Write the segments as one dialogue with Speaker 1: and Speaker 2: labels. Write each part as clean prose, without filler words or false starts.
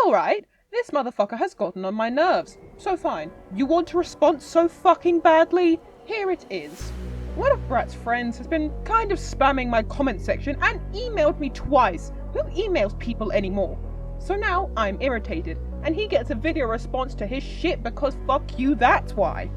Speaker 1: Alright, this motherfucker has gotten on my nerves. So fine, you want a response so fucking badly? Here it is. One of Brat's friends has been kind of spamming my comment section and emailed me twice. Who emails people anymore? So now I'm irritated, and he gets a video response to his shit because fuck you, that's why.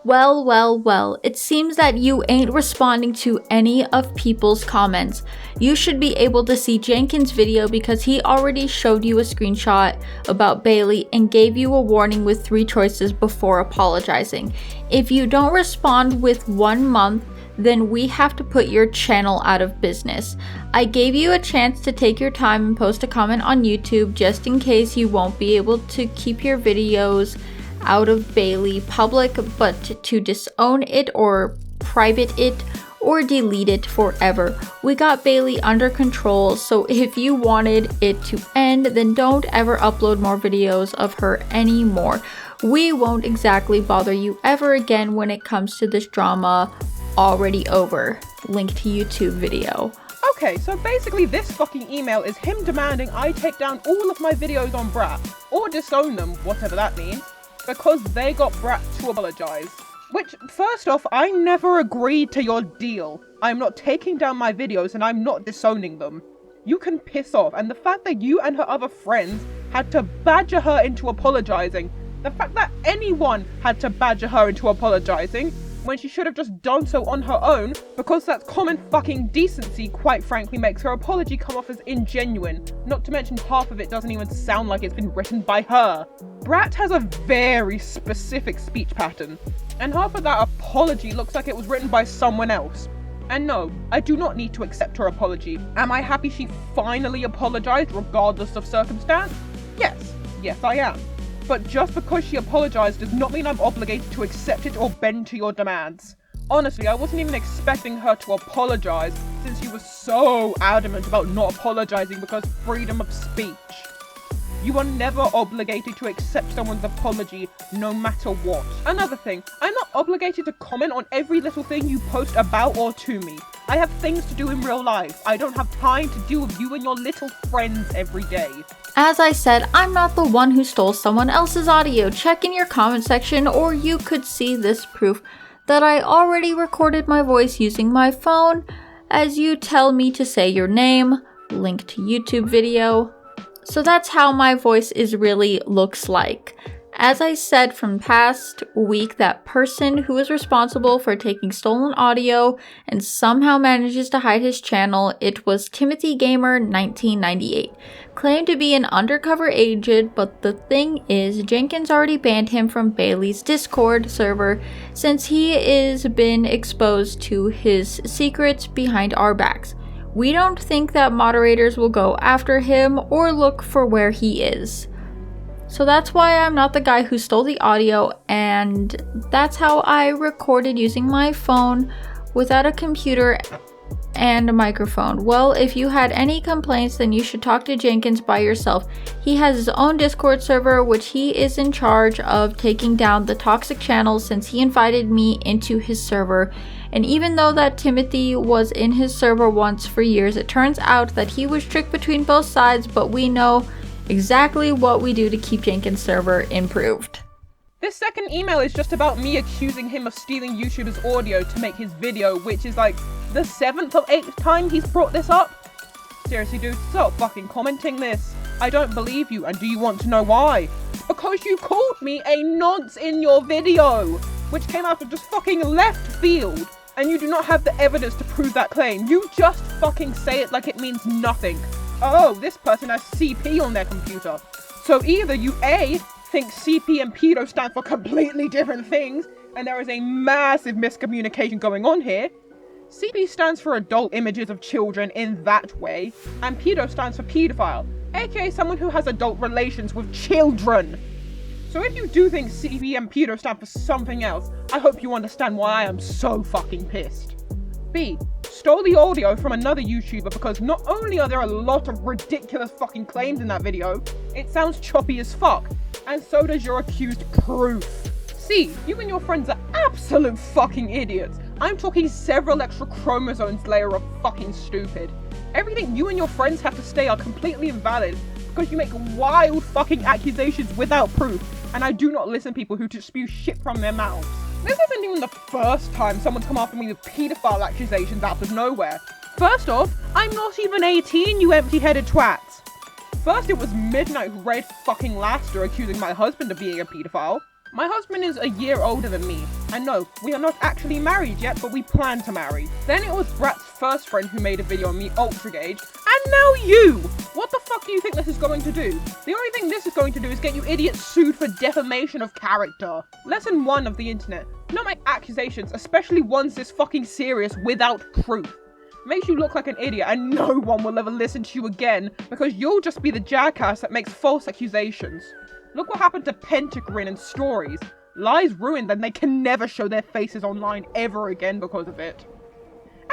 Speaker 2: Well, it seems that you ain't responding to any of people's comments. You should be able to see Jenkins' video because he already showed you a screenshot about Bailey and gave you a warning with 3 choices before apologizing. If you don't respond with 1 month, then we have to put your channel out of business. I gave you a chance to take your time and post a comment on YouTube just in case you won't be able to keep your videos out of Bailey public, but to disown it or private it or delete it forever. We got Bailey under control, so if you wanted it to end, then don't ever upload more videos of her anymore. We won't exactly bother you ever again when it comes to this drama. Already over. Link to YouTube video.
Speaker 1: Okay, so basically this fucking email is him demanding I take down all of my videos on Brat, or disown them, whatever that means, because they got Brat to apologize. Which, first off, I never agreed to your deal. I'm not taking down my videos and I'm not disowning them. You can piss off, and the fact that you and her other friends had to badger her into apologizing, the fact that anyone had to badger her into apologizing, when she should have just done so on her own, because that's common fucking decency, quite frankly, makes her apology come off as ingenuine. Not to mention half of it doesn't even sound like it's been written by her. Brat has a very specific speech pattern, and half of that apology looks like it was written by someone else. And no, I do not need to accept her apology. Am I happy she finally apologized regardless of circumstance? Yes I am. But just because she apologized does not mean I'm obligated to accept it or bend to your demands. Honestly, I wasn't even expecting her to apologize, since she was so adamant about not apologizing because freedom of speech. You are never obligated to accept someone's apology, no matter what. Another thing, I'm not obligated to comment on every little thing you post about or to me. I have things to do in real life. I don't have time to deal with you and your little friends every day.
Speaker 2: As I said, I'm not the one who stole someone else's audio. Check in your comment section or you could see this proof that I already recorded my voice using my phone as you tell me to say your name, link to YouTube video. So that's how my voice really looks like. As I said from past week, that person who is responsible for taking stolen audio and somehow manages to hide his channel, it was Timothy Gamer 1998. Claimed to be an undercover agent, but the thing is, Jenkins already banned him from Bailey's Discord server since he is been exposed to his secrets behind our backs. We don't think that moderators will go after him or look for where he is. So that's why I'm not the guy who stole the audio, and that's how I recorded using my phone without a computer and a microphone. Well, if you had any complaints, then you should talk to Jenkins by yourself. He has his own Discord server, which he is in charge of taking down the toxic channels since he invited me into his server. And even though that Timothy was in his server once for years, it turns out that he was tricked between both sides, but we know exactly what we do to keep Jenkins' server improved.
Speaker 1: This second email is just about me accusing him of stealing YouTubers' audio to make his video, which is like the 7th or 8th time he's brought this up. Seriously dude, stop fucking commenting this. I don't believe you, and do you want to know why? Because you called me a nonce in your video, which came out of just fucking left field, and you do not have the evidence to prove that claim. You just fucking say it like it means nothing. Oh, this person has CP on their computer. So either you A, think CP and pedo stand for completely different things, and there is a massive miscommunication going on here. CP stands for adult images of children in that way, and pedo stands for pedophile, aka someone who has adult relations with children. So if you do think CP and pedo stand for something else, I hope you understand why I am so fucking pissed. B, stole the audio from another YouTuber because not only are there a lot of ridiculous fucking claims in that video, it sounds choppy as fuck, and so does your accused proof. C, you and your friends are absolute fucking idiots. I'm talking several extra chromosomes layer of fucking stupid. Everything you and your friends have to say are completely invalid because you make wild fucking accusations without proof, and I do not listen to people who just spew shit from their mouths. This isn't even the first time someone's come after me with paedophile accusations out of nowhere. First off, I'm not even 18, you empty-headed twats. First it was Midnight Red fucking Laster accusing my husband of being a paedophile. My husband is a year older than me, and no, we are not actually married yet, but we plan to marry. Then it was Brat's first friend who made a video on me ultra-gage, and now you! What the fuck do you think this is going to do? The only thing this is going to do is get you idiots sued for defamation of character. Lesson 1 of the internet. Not make accusations, especially ones this fucking serious, without proof. Makes you look like an idiot and no one will ever listen to you again because you'll just be the jackass that makes false accusations. Look what happened to Pentagrin and Stories. Lies ruined and they can never show their faces online ever again because of it.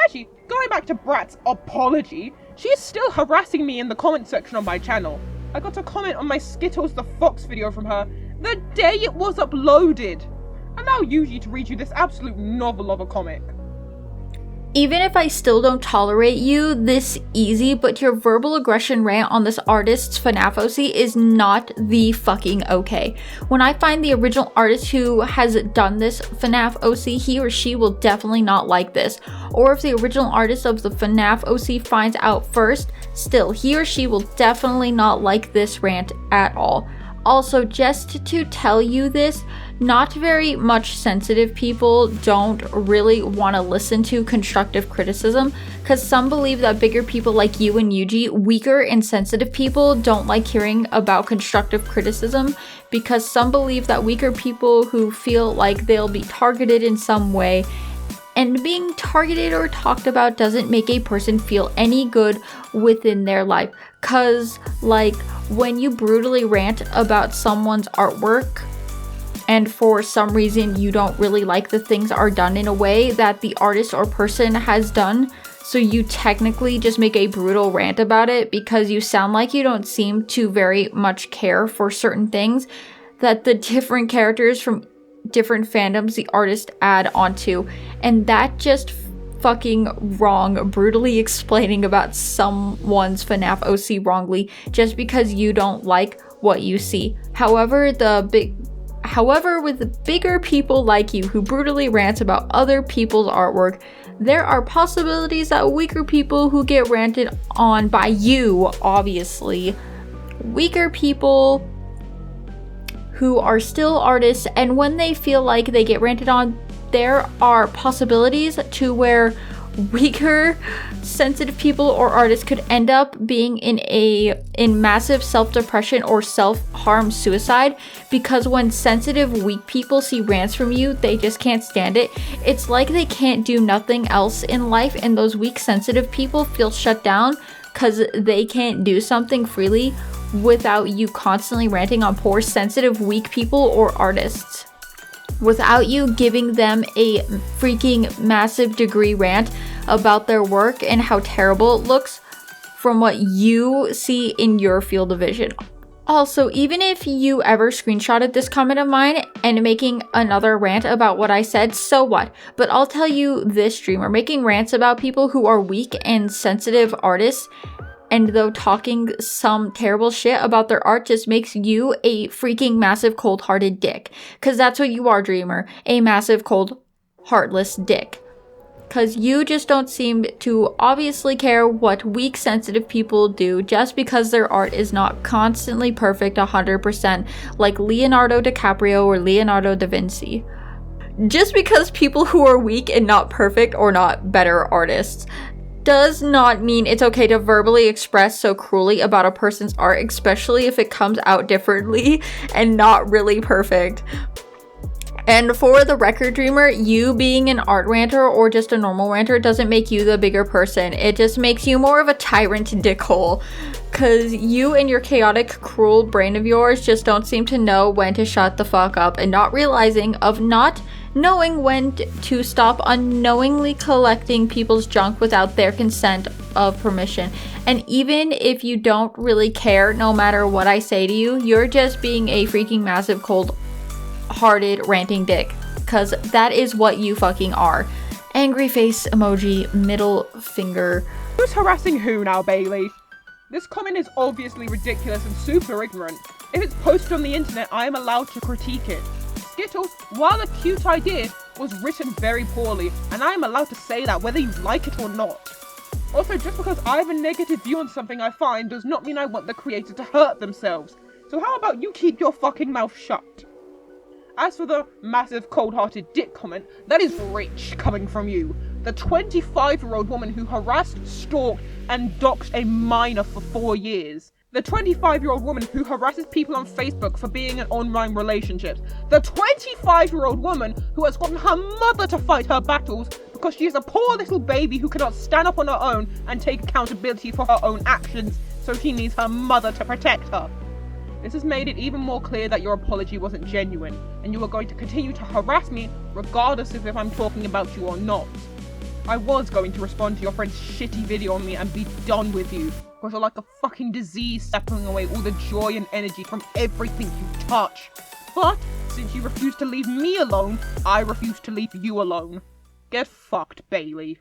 Speaker 1: Actually, going back to Brat's apology, she is still harassing me in the comment section on my channel. I got a comment on my Skittles the Fox video from her the day it was uploaded. Allow Yuji to read you this absolute novel of a comic.
Speaker 2: Even if I still don't tolerate you this easy, but your verbal aggression rant on this artist's FNAF OC is not the fucking okay. When I find the original artist who has done this FNAF OC, he or she will definitely not like this. Or if the original artist of the FNAF OC finds out first, still, he or she will definitely not like this rant at all. Also, just to tell you this, not very much sensitive people don't really want to listen to constructive criticism, because some believe that bigger people like you and Yuji, weaker and sensitive people, don't like hearing about constructive criticism, because some believe that weaker people who feel like they'll be targeted in some way, and being targeted or talked about doesn't make a person feel any good within their life. Cause like when you brutally rant about someone's artwork and for some reason you don't really like the things are done in a way that the artist or person has done, so you technically just make a brutal rant about it because you sound like you don't seem to very much care for certain things that the different characters from different fandoms the artist add onto, and that just fucking wrong, brutally explaining about someone's FNAF OC wrongly just because you don't like what you see. However, with bigger people like you who brutally rant about other people's artwork, there are possibilities that weaker people who get ranted on by you, obviously, weaker people who are still artists, and when they feel like they get ranted on, there are possibilities to where weaker, sensitive people or artists could end up being in massive self-depression or self-harm suicide, because when sensitive, weak people see rants from you, they just can't stand it. It's like they can't do nothing else in life, and those weak, sensitive people feel shut down because they can't do something freely without you constantly ranting on poor, sensitive, weak people or artists. Without you giving them a freaking massive degree rant about their work and how terrible it looks from what you see in your field of vision. Also, even if you ever screenshotted this comment of mine and making another rant about what I said, so what? But I'll tell you this, streamer, making rants about people who are weak and sensitive artists, and though talking some terrible shit about their art, just makes you a freaking massive cold-hearted dick. Cause that's what you are, dreamer. A massive cold, heartless dick. Cause you just don't seem to obviously care what weak, sensitive people do just because their art is not constantly perfect 100% like Leonardo DiCaprio or Leonardo da Vinci. Just because people who are weak and not perfect or not better artists does not mean it's okay to verbally express so cruelly about a person's art, especially if it comes out differently and not really perfect. And for the record, dreamer, you being an art ranter or just a normal ranter doesn't make you the bigger person. It just makes you more of a tyrant dickhole. Cause you and your chaotic, cruel brain of yours just don't seem to know when to shut the fuck up, and not realizing of not knowing when to stop unknowingly collecting people's junk without their consent of permission. And even if you don't really care, no matter what I say to you, you're just being a freaking massive cold-hearted ranting dick. Cause that is what you fucking are. Angry face emoji, middle finger.
Speaker 1: Who's harassing who now, Bailey? This comment is obviously ridiculous and super ignorant. If it's posted on the internet, I am allowed to critique it. Skittles, while a cute idea, was written very poorly, and I am allowed to say that whether you like it or not. Also, just because I have a negative view on something I find does not mean I want the creator to hurt themselves. So how about you keep your fucking mouth shut? As for the massive cold-hearted dick comment, that is rich coming from you. The 25-year-old woman who harassed, stalked, and doxed a minor for 4 years. The 25-year-old woman who harasses people on Facebook for being in online relationships. The 25-year-old woman who has gotten her mother to fight her battles because she is a poor little baby who cannot stand up on her own and take accountability for her own actions, so she needs her mother to protect her. This has made it even more clear that your apology wasn't genuine, and you are going to continue to harass me regardless of if I'm talking about you or not. I was going to respond to your friend's shitty video on me and be done with you, because you're like a fucking disease sucking away all the joy and energy from everything you touch. But, since you refuse to leave me alone, I refuse to leave you alone. Get fucked, Bailey.